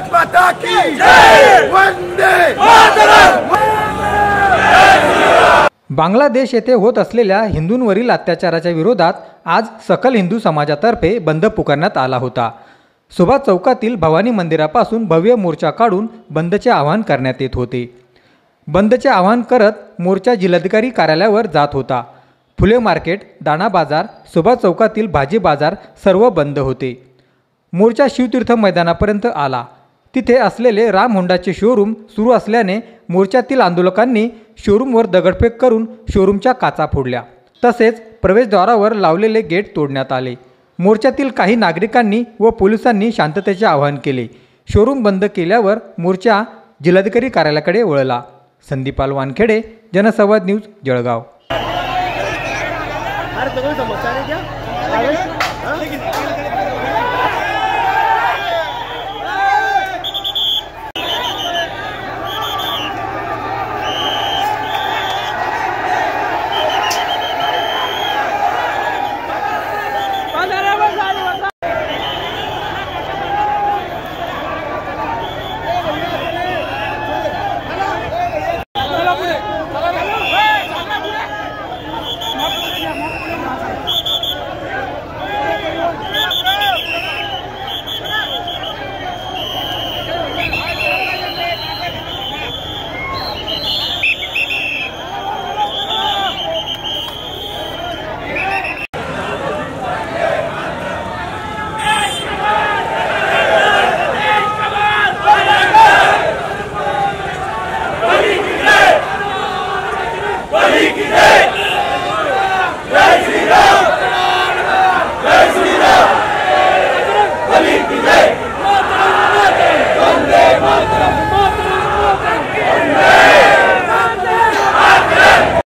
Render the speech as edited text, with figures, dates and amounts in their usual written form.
भारत माता की जय, वंदे मातरम। बांगलादेश येथे होत असलेल्या हिंदूंवरील अत्याचाराच्या विरोधात आज सकल हिंदू समाजातर्फे बंद पुकारण्यात आला होता। सुभाष चौकातील भवानी मंदिरापासून भव्य मोर्चा काढून बंदचे आवाहन करण्यात येत होते। बंदचे आवाहन करत मोर्चा जिल्हाधिकारी कार्यालयावर जात होता। फुले मार्केट, दाणा बाजार, सुभाष चौकातील भाजी बाजार सर्व बंद होते। मोर्चा शिवतीर्थ मैदानापर्यंत आला। तिथे असलेले राम होंडाचे शोरूम सुरू असल्याने मोर्चातील आंदोलकांनी शोरूमवर दगडफेक करून शोरूमच्या काचा फोडल्या। तसेच प्रवेशद्वारावर लावलेले गेट तोडण्यात आले। मोर्चातील काही नागरिकांनी व पोलिसांनी शांततेचे आवाहन केले। शोरूम बंद केल्यावर मोर्चा जिल्हाधिकारी कार्यालयाकडे वळला। संदीपाल वानखेडे, जनसंवाद न्यूज, जळगाव।